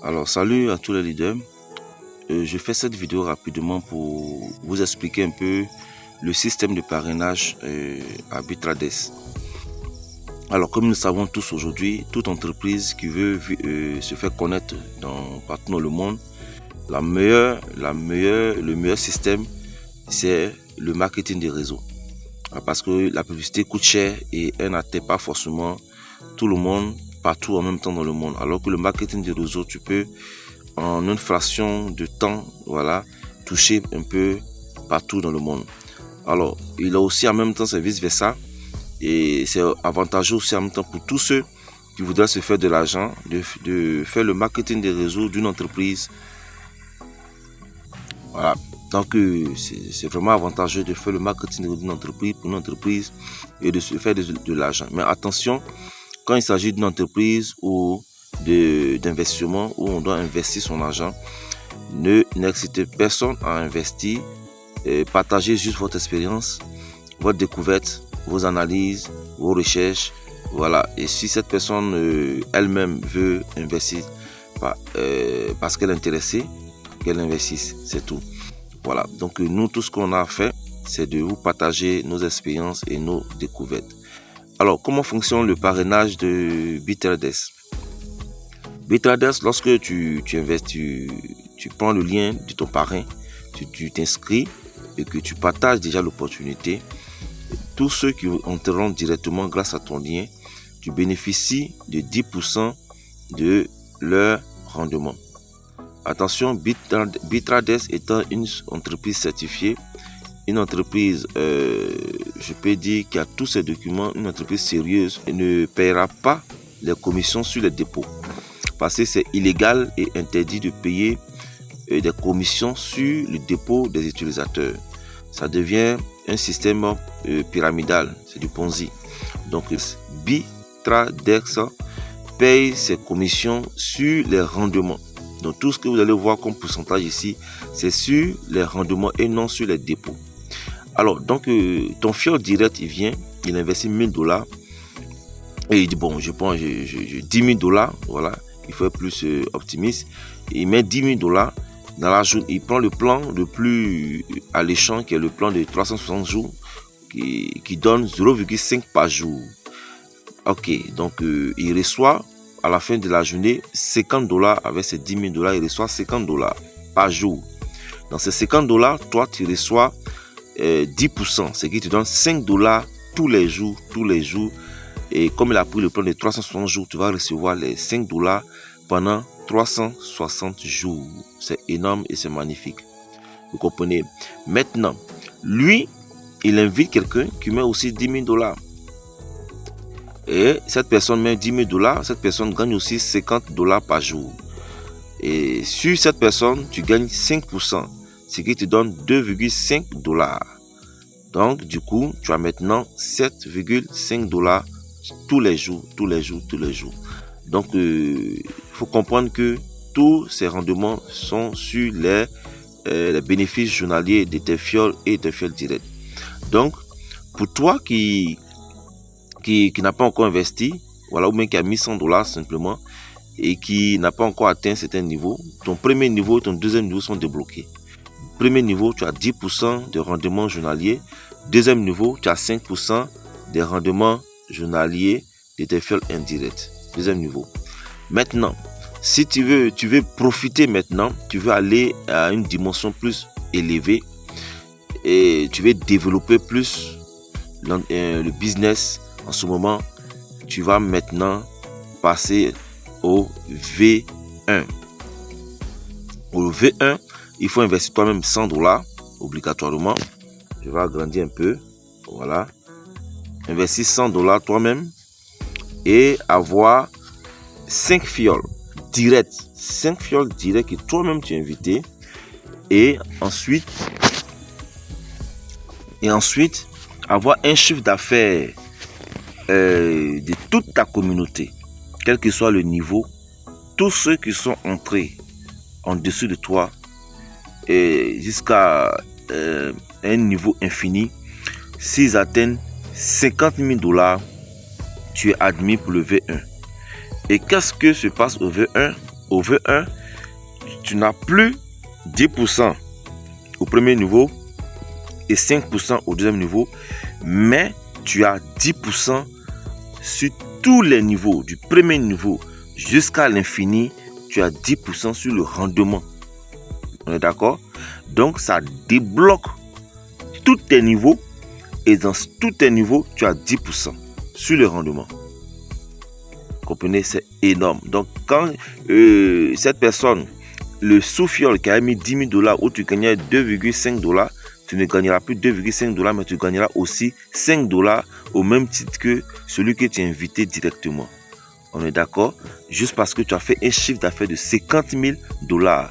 Alors salut à tous les leaders, je fais cette vidéo rapidement pour vous expliquer un peu le système de parrainage à Bitrades. Alors comme nous savons tous aujourd'hui, toute entreprise qui veut se faire connaître partout dans le monde, le meilleur système c'est le marketing des réseaux. Parce que la publicité coûte cher et elle n'atteint pas forcément tout le monde partout en même temps dans le monde, alors que le marketing des réseaux, tu peux en une fraction de temps, toucher un peu partout dans le monde. Alors il a aussi en même temps, c'est vice versa, et c'est avantageux aussi en même temps pour tous ceux qui voudraient se faire de l'argent, de faire le marketing des réseaux d'une entreprise. Voilà. Donc c'est vraiment avantageux de faire le marketing d'une entreprise pour une entreprise et de se faire de l'argent. Mais attention, quand il s'agit d'une entreprise ou d'investissement où on doit investir son argent, n'incitez personne à investir. Partagez juste votre expérience, votre découverte, vos analyses, vos recherches. Voilà. Et si cette personne elle-même veut investir parce qu'elle est intéressée, qu'elle investisse, c'est tout. Voilà. Donc nous, tout ce qu'on a fait, c'est de vous partager nos expériences et nos découvertes. Alors, comment fonctionne le parrainage de Bitrades? Bitrades, lorsque tu investis, tu prends le lien de ton parrain, tu t'inscris et que tu partages déjà l'opportunité. Tous ceux qui entreront directement grâce à ton lien, tu bénéficies de 10% de leur rendement. Attention, Bitrades étant une entreprise certifiée, une entreprise, je peux dire, qui a tous ces documents, une entreprise sérieuse, ne paiera pas les commissions sur les dépôts. Parce que c'est illégal et interdit de payer des commissions sur le dépôt des utilisateurs. Ça devient un système pyramidal, c'est du Ponzi. Donc Bitrades paye ses commissions sur les rendements. Donc tout ce que vous allez voir comme pourcentage ici, c'est sur les rendements et non sur les dépôts. Alors, donc, ton fiole direct, il vient, il investit $1000 et il dit, bon, je prends 10 000 $, voilà, il faut être plus optimiste. Il met 10 000 $ dans la journée, il prend le plan le plus alléchant, qui est le plan de 360 jours, qui donne 0,5 par jour. Ok, donc, il reçoit à la fin de la journée 50 $, avec ces 10 000 $, il reçoit 50 $ par jour. Dans ces 50 $, toi, tu reçois 10%, ce qui te donne 5 $ tous les jours. Et comme il a pris le plan de 360 jours, tu vas recevoir les 5 $ pendant 360 jours. C'est énorme et c'est magnifique. Vous comprenez? Maintenant, lui, il invite quelqu'un qui met aussi 10 000 $. Et cette personne met 10 000 $, cette personne gagne aussi 50 $ par jour. Et sur cette personne, tu gagnes 5%. Ce qui te donne 2,5 $. Donc, du coup, tu as maintenant 7,5 $ tous les jours. Donc, il faut comprendre que tous ces rendements sont sur les bénéfices journaliers de tes fioles et tes fioles directes. Donc, pour toi qui n'a pas encore investi, voilà, ou bien qui a mis 100 $ simplement, et qui n'a pas encore atteint certains niveaux, ton premier niveau et ton deuxième niveau sont débloqués. Premier niveau, tu as 10% de rendement journalier. Deuxième niveau, tu as 5% des rendements journaliers de tes fioles indirectes. Deuxième niveau. Maintenant, si tu veux profiter maintenant, tu veux aller à une dimension plus élevée et tu veux développer plus le business, en ce moment, tu vas maintenant passer au V1. Au V1, il faut investir toi-même 100 $ obligatoirement. Je vais agrandir un peu. Voilà. Investir 100 $ toi-même et avoir 5 fioles directes. 5 fioles directes que toi-même tu es invité. Et ensuite, avoir un chiffre d'affaires de toute ta communauté, quel que soit le niveau, tous ceux qui sont entrés en dessous de toi et jusqu'à un niveau infini, s'ils atteignent 50 000 $, tu es admis pour le V1. Et qu'est-ce que se passe au V1? au V1, tu n'as plus 10% au premier niveau et 5% au deuxième niveau, mais tu as 10% sur tous les niveaux, du premier niveau jusqu'à l'infini, tu as 10% sur le rendement. On est d'accord? Donc, ça débloque tous tes niveaux et dans tous tes niveaux, tu as 10% sur le rendement. Vous comprenez? C'est énorme. Donc, quand cette personne, le sous-fiole qui a mis 10 000 $ où tu gagnais 2,5 $, tu ne gagneras plus 2,5 $, mais tu gagneras aussi 5 $ au même titre que celui que tu as invité directement. On est d'accord? Juste parce que tu as fait un chiffre d'affaires de 50 000 $.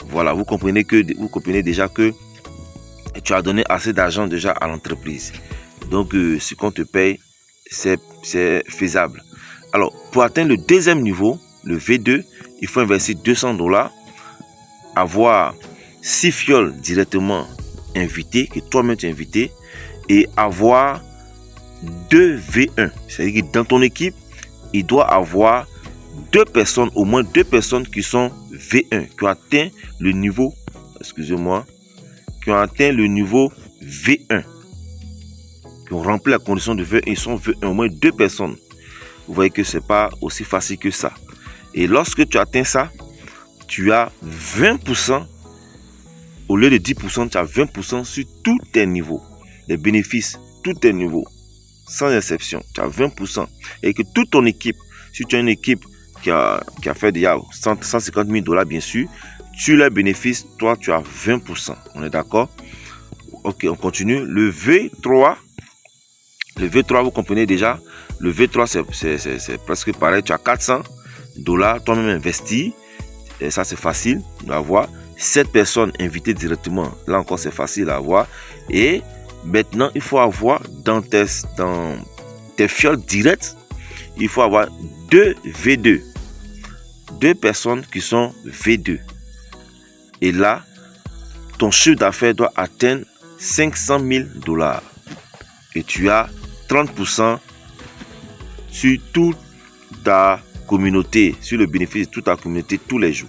Voilà, vous comprenez déjà que tu as donné assez d'argent déjà à l'entreprise. Donc, ce qu'on te paye, c'est faisable. Alors, pour atteindre le deuxième niveau, le V2, il faut investir 200 $, avoir 6 fioles directement invitées, que toi-même tu as invité, et avoir 2 V1. C'est-à-dire que dans ton équipe, il doit avoir 2 personnes, au moins 2 personnes qui sont V1, qui ont atteint le niveau, excusez-moi, qui ont atteint le niveau V1, qui ont rempli la condition de V1, ils sont V1, au moins 2 personnes. Vous voyez que ce n'est pas aussi facile que ça. Et lorsque tu atteins ça, tu as 20%, au lieu de 10%, tu as 20% sur tous tes niveaux. Les bénéfices, tous tes niveaux, sans exception, tu as 20%. Et que toute ton équipe, si tu as une équipe qui a fait déjà 150 000 $, bien sûr, sur les bénéfices, toi, tu as 20%. On est d'accord? Ok, on continue. Le V3, vous comprenez déjà, le V3, c'est presque pareil. Tu as 400 $ toi-même investi. Et ça, c'est facile à avoir. 7 personnes invitées directement. Là encore, c'est facile à avoir. Et maintenant, il faut avoir dans tes fioles directes, il faut avoir 2 V2. 2 personnes qui sont V2. Et là, ton chiffre d'affaires doit atteindre 500 000 $. Et tu as 30% sur toute ta communauté, sur le bénéfice de toute ta communauté tous les jours.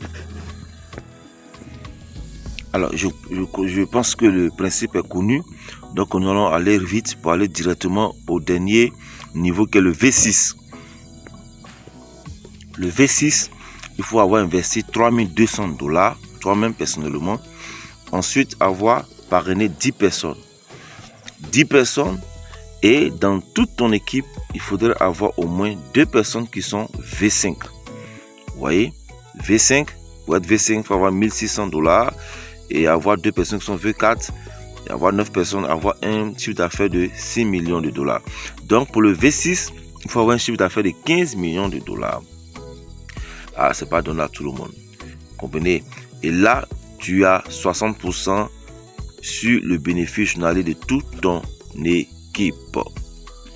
Alors, je pense que le principe est connu. Donc, nous allons aller vite pour aller directement au dernier niveau qui est le V6. Le V6, il faut avoir investi 3200 $, toi-même personnellement. Ensuite, avoir parrainé 10 personnes. 10 personnes. Et dans toute ton équipe, il faudrait avoir au moins 2 personnes qui sont V5. Vous voyez, V5, pour être V5, il faut avoir 1600 $. Et avoir 2 personnes qui sont V4. Et avoir 9 personnes, avoir un chiffre d'affaires de 6 millions de $. Donc, pour le V6, il faut avoir un chiffre d'affaires de 15 millions de $. Ah, c'est pas donné à tout le monde. Vous comprenez? Et là, tu as 60% sur le bénéfice journalier de toute ton équipe.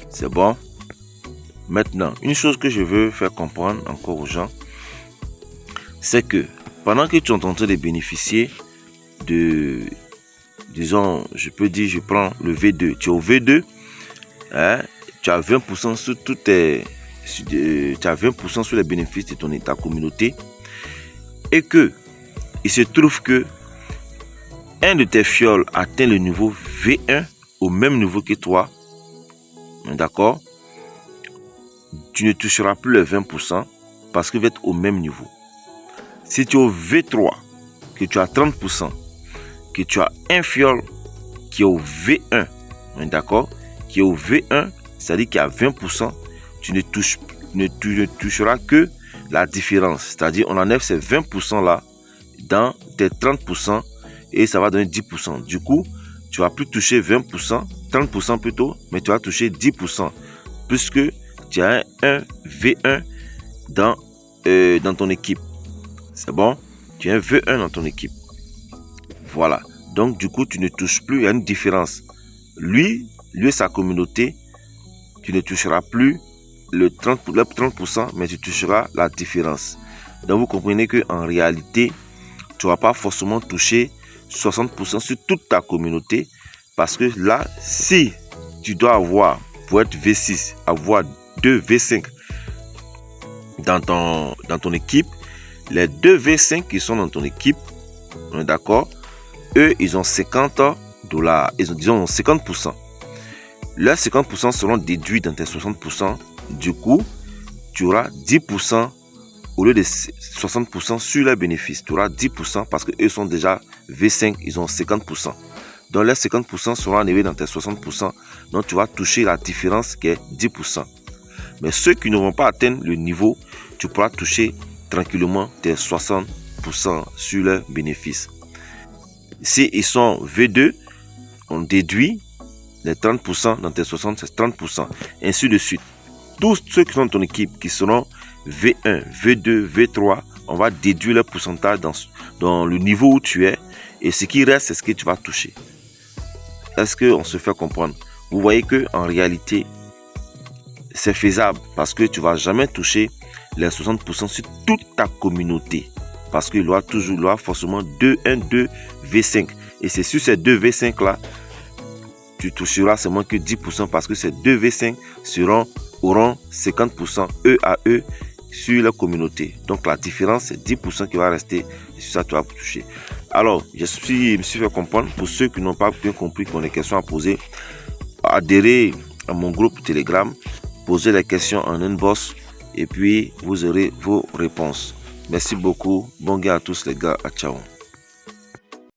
C'est bon? Maintenant, une chose que je veux faire comprendre encore aux gens, c'est que pendant que tu es en train de bénéficier de, disons, je peux dire, je prends le V2. Tu es au V2, hein, tu as 20% sur toutes tes... tu as 20% sur les bénéfices de ta communauté, et que il se trouve que un de tes fioles atteint le niveau V1 au même niveau que toi, d'accord, tu ne toucheras plus les 20% parce qu'il va être au même niveau. Si tu es au V3, que tu as 30%, que tu as un fiole qui est au V1, d'accord, qui est au V1, c'est-à-dire qu'il y a 20%, tu ne toucheras que la différence. C'est-à-dire, on enlève ces 20% là dans tes 30% et ça va donner 10%. Du coup, tu vas plus toucher 20%, 30% plutôt, mais tu vas toucher 10% puisque tu as un V1 dans ton équipe. C'est bon? Tu as un V1 dans ton équipe. Voilà. Donc, du coup, tu ne touches plus, il y a une différence. Lui et sa communauté, tu ne toucheras plus le 30%, mais tu toucheras la différence. Donc, vous comprenez qu'en réalité, tu ne vas pas forcément toucher 60% sur toute ta communauté. Parce que là, si tu dois avoir, pour être V6, avoir 2 V5 dans ton équipe, Les 2 V5 qui sont dans ton équipe, on est d'accord, eux, ils ont $50, ils ont, disons, 50%. Leurs 50% seront déduits dans tes 60%. Du coup, tu auras 10% au lieu de 60% sur leurs bénéfices. Tu auras 10% parce qu'eux sont déjà V5, ils ont 50%. Donc, les 50% seront enlevés dans tes 60%. Donc, tu vas toucher la différence qui est 10%. Mais ceux qui ne vont pas atteindre le niveau, tu pourras toucher tranquillement tes 60% sur leurs bénéfices. Si ils sont V2, on déduit les 30% dans tes 60, c'est 30%. Ainsi de suite. Tous ceux qui sont dans ton équipe qui seront V1, V2, V3, on va déduire le pourcentage dans le niveau où tu es. Et ce qui reste, c'est ce que tu vas toucher. Est-ce qu'on se fait comprendre? Vous voyez qu'en réalité, c'est faisable parce que tu ne vas jamais toucher les 60% sur toute ta communauté. Parce qu'il y aura forcément 2 V5. Et c'est sur ces 2 V5 là, tu toucheras seulement que 10% parce que ces 2 V5 auront 50% eux à eux sur la communauté. Donc la différence, c'est 10% qui va rester et sur ça tu vas toucher. Alors, je me suis fait comprendre. Pour ceux qui n'ont pas bien compris, qui ont des questions à poser, adhérez à mon groupe Telegram, posez les questions en inbox et puis vous aurez vos réponses. Merci beaucoup. Bon gain à tous les gars. Ciao.